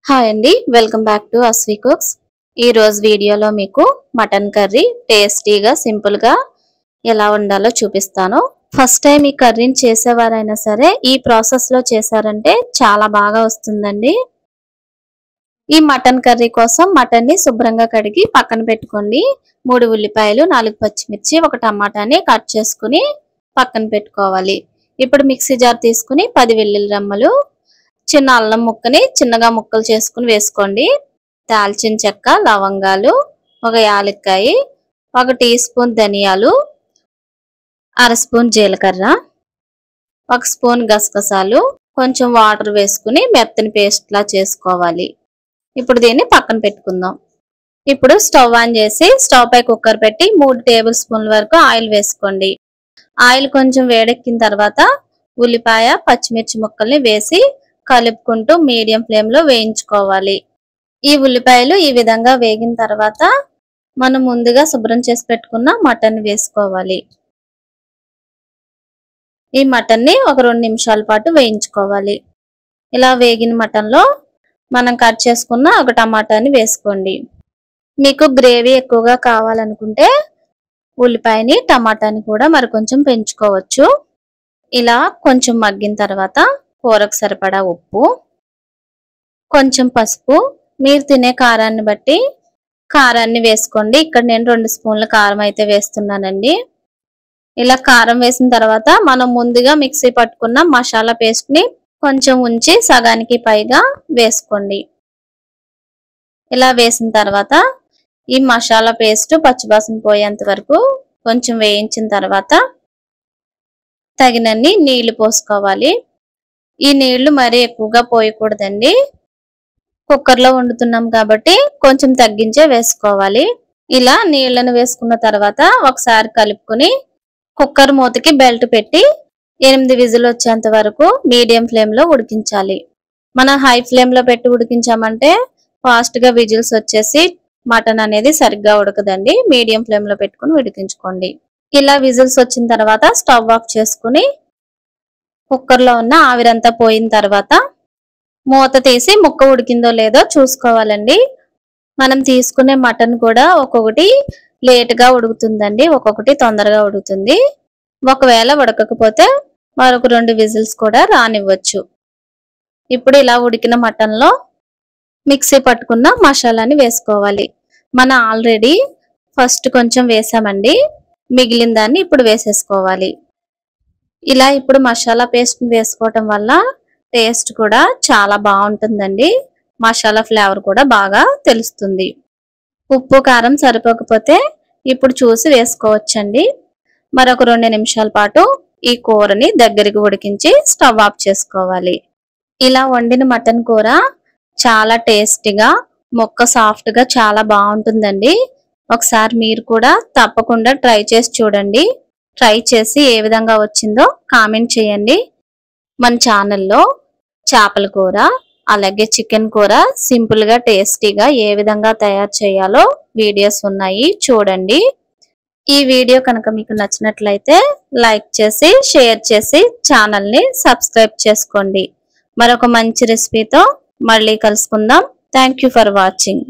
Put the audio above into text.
Hi అండి, welcome back to Asvi cooks. ఈ రోజు వీడియోలో మీకు మటన్ కర్రీ టేస్టీగా సింపుల్గా ఎలా వండాలో చూపిస్తాను. ఫస్ట్ టైం ఈ కర్రీని చేసేవారైనా సరే ఈ ప్రాసెస్లో చేశారంటే చాలా బాగా వస్తుందండి. ఈ మటన్ కర్రీ కోసం మటన్ని శుభ్రంగా కడిగి పక్కన పెట్టుకోండి. 3 ఉల్లిపాయలు, 4 పచ్చిమిర్చి, 1 టమాటాని కట్ చేసుకుని పక్కన పెట్టుకోవాలి. ఇప్పుడు మిక్సీ జార్ తీసుకుని 10 వెల్లుల్లి రెమ్మలు, చిన్న అల్లం ముక్కని చిన్నగా ముక్కలు చేసుకుని వేసుకోండి. దాల్చిన చెక్క, లవంగాలు, 1 యాలక్కాయ, 1 టీ స్పూన్ ధనియాలు, 1/2 స్పూన్ జీలకర్ర, 1 స్పూన్ గసగసాలు, కొంచెం వాటర్ వేసుకుని మెత్తని పేస్ట్ లా చేసుకోవాలి. ఇప్పుడు దీన్ని పక్కన పెట్టుకుందాం. ఇప్పుడు స్టవ్ ఆన్ చేసి స్టవ్ పై కుక్కర్ పెట్టి 3 టేబుల్ స్పూన్ల వరకు ఆయిల్ వేసుకోండి. ఆయిల్ కొంచెం వేడెక్కిన తర్వాత ఉల్లిపాయ, పచ్చిమిర్చి ముక్కల్ని వేసి కలుపుకుంటూ మీడియం ఫ్లేమ్ లో వేయించుకోవాలి. ఈ ఉల్లిపాయలు ఈ విధంగా వేగిన తర్వాత మనం ముందుగా శుభ్రం చేసి పెట్టుకున్న మటన్ వేసుకోవాలి. ఈ మటన్ ని ఒక 2 నిమిషాల పాటు వేయించుకోవాలి. ఇలా వేగిన మటన్ లో మనం కట్ చేసుకున్న 1 టమాటాని వేసుకోండి. మీకు గ్రేవీ ఎక్కువగా కావాలనుకుంటే ఉల్లిపాయని, టమాటాని కూడా మరి కొంచెం పెంచుకోవచ్చు. ఇలా కొంచెం మగ్గిన తర్వాత కూరకు సరిపడా ఉప్పు, కొంచెం పసుపు, మీరు తినే కారాన్ని బట్టి కారాన్ని వేసుకోండి. ఇక్కడ నేను 2 స్పూన్ల కారం అయితే వేస్తున్నానండి. ఇలా కారం వేసిన తర్వాత మనం ముందుగా మిక్సీ పట్టుకున్న మసాలా పేస్ట్ ని కొంచెం ఉంచి సగానికి పైగా వేసుకోండి. ఇలా వేసిన తర్వాత ఈ మసాలా పేస్ట్ పచ్చివాసన పోయేంత వరకు కొంచెం వేయించిన తర్వాత తగినన్ని నీళ్లు పోసుకోవాలి. ఈ నీళ్లు మరీ ఎక్కువగా పోయకూడదండి. కుక్కర్లో వండుతున్నాం కాబట్టి కొంచెం తగ్గించే వేసుకోవాలి. ఇలా నీళ్లను వేసుకున్న తర్వాత ఒకసారి కలుపుకొని కుక్కర్ మూతకి బెల్ట్ పెట్టి 8 విజిల్ వచ్చేంత వరకు మీడియం ఫ్లేమ్ లో ఉడికించాలి. మనం హై ఫ్లేమ్ లో పెట్టి ఉడికించామంటే ఫాస్ట్ గా విజిల్స్ వచ్చేసి మటన్ అనేది సరిగ్గా ఉడకదండి. మీడియం ఫ్లేమ్ లో పెట్టుకుని ఉడికించుకోండి. ఇలా విజిల్స్ వచ్చిన తర్వాత స్టవ్ ఆఫ్ చేసుకుని కుక్కర్ లో ఉన్న ఆవిరంతా పోయిన తర్వాత మూత తీసి ముక్క ఉడికిందో లేదో చూసుకోవాలండి. మనం తీసుకునే మటన్ కూడా ఒక్కొక్కటి లేట్ గా ఉడుకుతుందండి, ఒక్కొక్కటి తొందరగా ఉడుకుతుంది. ఒకవేళ ఉడకకపోతే మరొక 2 విజిల్స్ కూడా రానివ్వచ్చు. ఇప్పుడు ఇలా ఉడికిన మటన్ లో మిక్సీ పట్టుకున్న మసాలాని వేసుకోవాలి. మనం ఆల్రెడీ ఫస్ట్ కొంచెం వేసామండి, మిగిలిన దాన్ని ఇప్పుడు వేసేసుకోవాలి. ఇలా ఇప్పుడు మసాలా పేస్ట్ వేసుకోవటం వల్ల టేస్ట్ కూడా చాలా బాగుంటుందండి. మసాలా ఫ్లేవర్ కూడా బాగా తెలుస్తుంది. ఉప్పు కారం సరిపోకపోతే ఇప్పుడు చూసి వేసుకోవచ్చండి. మరొక 2 నిమిషాల పాటు ఈ కూరని దగ్గరికి ఉడికించి స్టవ్ ఆఫ్ చేసుకోవాలి. ఇలా వండిన మటన్ కూర చాలా టేస్టీగా, ముక్క సాఫ్ట్ గా చాలా బాగుంటుందండి. ఒకసారి మీరు కూడా తప్పకుండా ట్రై చేసి చూడండి. ట్రై చేసి ఏ విధంగా వచ్చిందో కామెంట్ చేయండి. మన ఛానల్లో చేపల కూర, అలాగే చికెన్ కూర సింపుల్ గా టేస్టీగా ఏ విధంగా తయారు చేయాలో వీడియోస్ ఉన్నాయి, చూడండి. ఈ వీడియో కనుక మీకు నచ్చినట్లయితే లైక్ చేసి షేర్ చేసి ఛానల్ ని సబ్స్క్రైబ్ చేసుకోండి. మరొక మంచి రెసిపీతో మళ్ళీ కలుసుకుందాం. Thank you for watching.